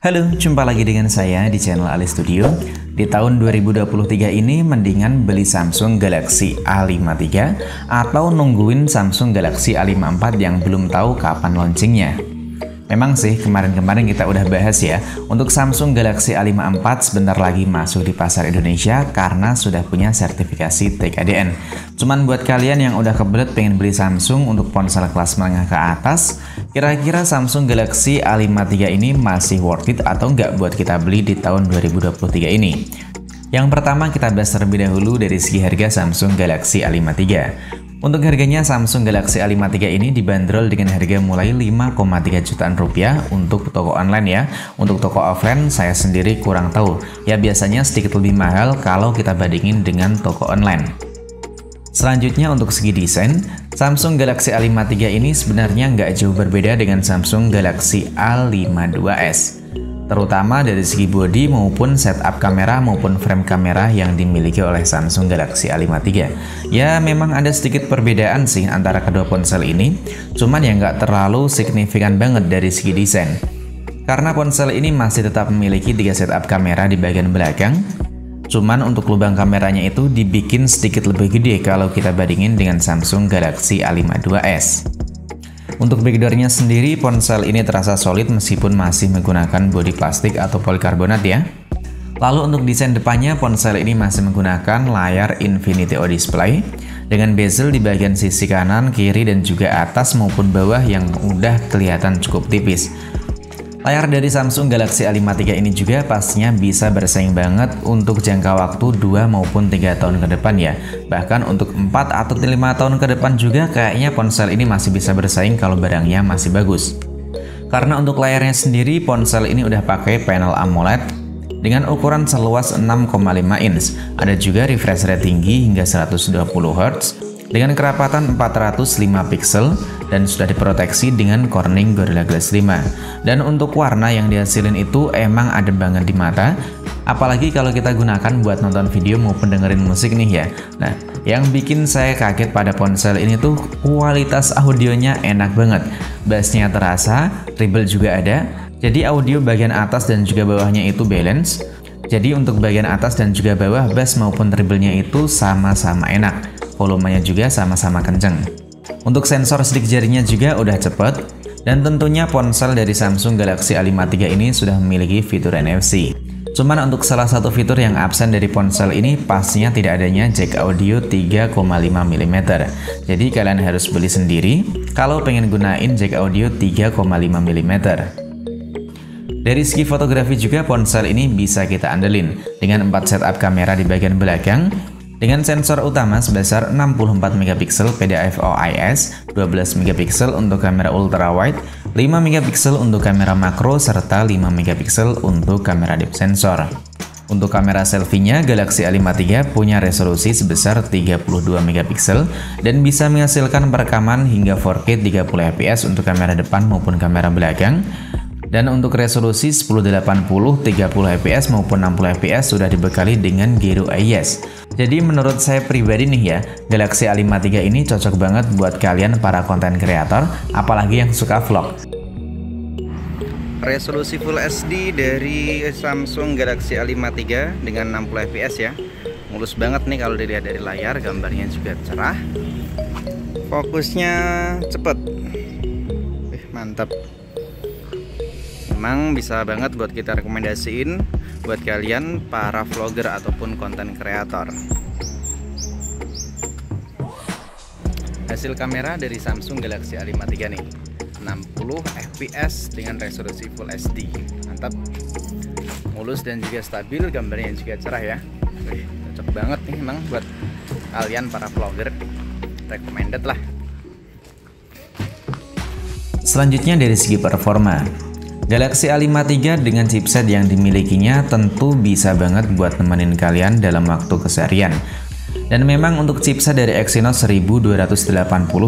Halo, jumpa lagi dengan saya di channel Ali Studio. Di tahun 2023 ini mendingan beli Samsung Galaxy A53 atau nungguin Samsung Galaxy A54 yang belum tahu kapan launchingnya. Memang sih kemarin-kemarin kita udah bahas ya, untuk Samsung Galaxy A54 sebentar lagi masuk di pasar Indonesia karena sudah punya sertifikasi TKDN. Cuman buat kalian yang udah kebelet pengen beli Samsung untuk ponsel kelas menengah ke atas, kira-kira Samsung Galaxy A53 ini masih worth it atau nggak buat kita beli di tahun 2023 ini? Yang pertama kita bahas terlebih dahulu dari segi harga Samsung Galaxy A53. Untuk harganya Samsung Galaxy A53 ini dibanderol dengan harga mulai 5,3 jutaan rupiah untuk toko online ya. Untuk toko offline saya sendiri kurang tahu. Ya biasanya sedikit lebih mahal kalau kita bandingin dengan toko online. Selanjutnya untuk segi desain, Samsung Galaxy A53 ini sebenarnya nggak jauh berbeda dengan Samsung Galaxy A52s. Terutama dari segi bodi maupun setup kamera maupun frame kamera yang dimiliki oleh Samsung Galaxy A53. Ya memang ada sedikit perbedaan sih antara kedua ponsel ini, cuman ya nggak terlalu signifikan banget dari segi desain. Karena ponsel ini masih tetap memiliki 3 setup kamera di bagian belakang, cuman untuk lubang kameranya itu dibikin sedikit lebih gede kalau kita bandingin dengan Samsung Galaxy A52s. Untuk backdoornya sendiri, ponsel ini terasa solid meskipun masih menggunakan bodi plastik atau polikarbonat ya. Lalu untuk desain depannya, ponsel ini masih menggunakan layar Infinity O Display dengan bezel di bagian sisi kanan, kiri, dan juga atas maupun bawah yang udah kelihatan cukup tipis. Layar dari Samsung Galaxy A53 ini juga pastinya bisa bersaing banget untuk jangka waktu 2 maupun 3 tahun ke depan ya. Bahkan untuk 4 atau 5 tahun ke depan juga kayaknya ponsel ini masih bisa bersaing kalau barangnya masih bagus. Karena untuk layarnya sendiri ponsel ini udah pakai panel AMOLED dengan ukuran seluas 6,5 inch. Ada juga refresh rate tinggi hingga 120 Hz dengan kerapatan 405 pixel dan sudah diproteksi dengan Corning Gorilla Glass 5. Dan untuk warna yang dihasilin itu emang adem banget di mata, apalagi kalau kita gunakan buat nonton video maupun dengerin musik nih ya. Nah, yang bikin saya kaget pada ponsel ini tuh kualitas audionya enak banget. Bassnya terasa, treble juga ada, jadi audio bagian atas dan juga bawahnya itu balance. Jadi untuk bagian atas dan juga bawah bass maupun treble-nya itu sama-sama enak. Volumenya juga sama-sama kenceng. Untuk sensor sidik jarinya juga udah cepet, dan tentunya ponsel dari Samsung Galaxy A53 ini sudah memiliki fitur NFC. Cuman untuk salah satu fitur yang absen dari ponsel ini pastinya tidak adanya jack audio 3,5 mm. Jadi kalian harus beli sendiri kalau pengen gunain jack audio 3,5 mm. Dari segi fotografi juga ponsel ini bisa kita andelin dengan 4 setup kamera di bagian belakang, dengan sensor utama sebesar 64 MP PDAF-OIS, 12 MP untuk kamera ultrawide, 5 MP untuk kamera makro, serta 5 MP untuk kamera depth sensor. Untuk kamera selfie-nya, Galaxy A53 punya resolusi sebesar 32 MP dan bisa menghasilkan perekaman hingga 4K 30 fps untuk kamera depan maupun kamera belakang. Dan untuk resolusi 1080 30 fps maupun 60 fps sudah dibekali dengan Gyro AIS. Jadi menurut saya pribadi nih ya, Galaxy A53 ini cocok banget buat kalian para konten kreator, apalagi yang suka vlog. Resolusi Full HD dari Samsung Galaxy A53 dengan 60 fps ya. Mulus banget nih kalau dilihat dari layar, gambarnya juga cerah. Fokusnya cepet. Mantap. Memang bisa banget buat kita rekomendasiin buat kalian para vlogger ataupun konten kreator. Hasil kamera dari Samsung Galaxy A53 nih, 60 fps dengan resolusi Full HD. Mantap. Mulus dan juga stabil, gambarnya juga cerah ya. Cocok banget nih emang buat kalian para vlogger. Recommended lah. Selanjutnya dari segi performa, Galaxy A53 dengan chipset yang dimilikinya tentu bisa banget buat nemenin kalian dalam waktu keseharian. Dan memang untuk chipset dari Exynos 1280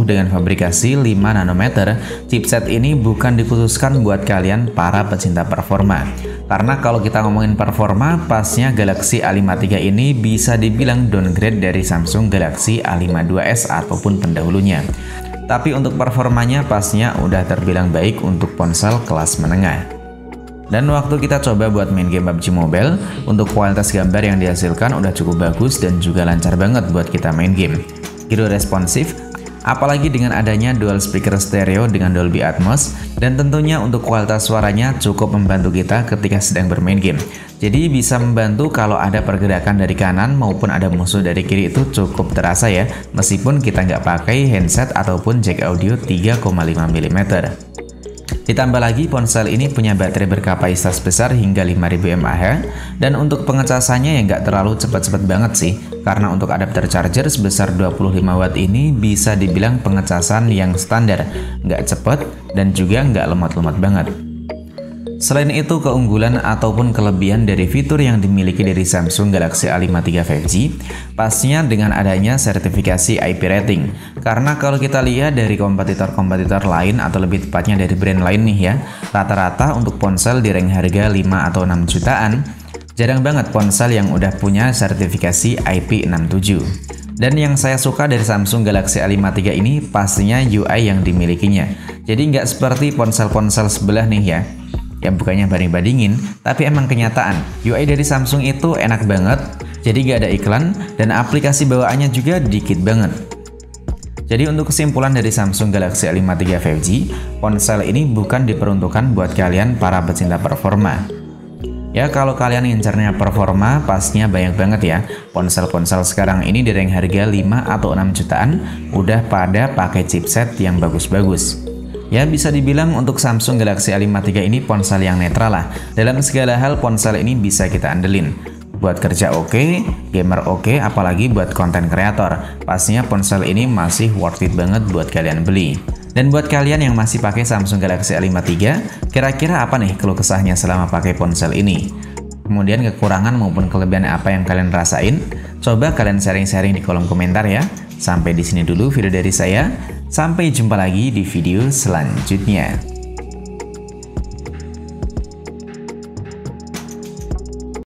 dengan fabrikasi 5 nanometer, chipset ini bukan dikhususkan buat kalian para pecinta performa. Karena kalau kita ngomongin performa, pasnya Galaxy A53 ini bisa dibilang downgrade dari Samsung Galaxy A52s ataupun pendahulunya. Tapi untuk performanya pasnya udah terbilang baik untuk ponsel kelas menengah. Dan waktu kita coba buat main game PUBG Mobile, untuk kualitas gambar yang dihasilkan udah cukup bagus dan juga lancar banget buat kita main game. Gitu responsif, apalagi dengan adanya dual speaker stereo dengan Dolby Atmos, dan tentunya untuk kualitas suaranya cukup membantu kita ketika sedang bermain game. Jadi bisa membantu kalau ada pergerakan dari kanan maupun ada musuh dari kiri itu cukup terasa ya, meskipun kita nggak pakai handset ataupun jack audio 3,5 mm. Ditambah lagi ponsel ini punya baterai berkapasitas besar hingga 5000 mAh, dan untuk pengecasannya yang nggak terlalu cepat-cepat banget sih, karena untuk adapter charger sebesar 25 watt ini bisa dibilang pengecasan yang standar, nggak cepat dan juga nggak lemot-lemot banget. Selain itu, keunggulan ataupun kelebihan dari fitur yang dimiliki dari Samsung Galaxy A53 5G pastinya dengan adanya sertifikasi IP rating. Karena kalau kita lihat dari kompetitor-kompetitor lain atau lebih tepatnya dari brand lain nih ya, rata-rata untuk ponsel di rank harga 5 atau 6 jutaan, jarang banget ponsel yang udah punya sertifikasi IP67. Dan yang saya suka dari Samsung Galaxy A53 ini pastinya UI yang dimilikinya. Jadi nggak seperti ponsel-ponsel sebelah nih ya, yang bukannya banding-bandingin, tapi emang kenyataan UI dari Samsung itu enak banget, jadi gak ada iklan, dan aplikasi bawaannya juga dikit banget. Jadi untuk kesimpulan dari Samsung Galaxy A53 5G, ponsel ini bukan diperuntukkan buat kalian para pecinta performa. Ya kalau kalian ngincarnya performa, pastinya banyak banget ya, ponsel-ponsel sekarang ini di rank harga 5 atau 6 jutaan, udah pada pakai chipset yang bagus-bagus. Ya bisa dibilang untuk Samsung Galaxy A53 ini ponsel yang netral lah. Dalam segala hal ponsel ini bisa kita andelin. Buat kerja oke, gamer oke, apalagi buat konten kreator. Pastinya ponsel ini masih worth it banget buat kalian beli. Dan buat kalian yang masih pakai Samsung Galaxy A53, kira-kira apa nih keluh kesahnya selama pakai ponsel ini? Kemudian kekurangan maupun kelebihan apa yang kalian rasain? Coba kalian sharing-sharing di kolom komentar ya. Sampai di sini dulu video dari saya. Sampai jumpa lagi di video selanjutnya.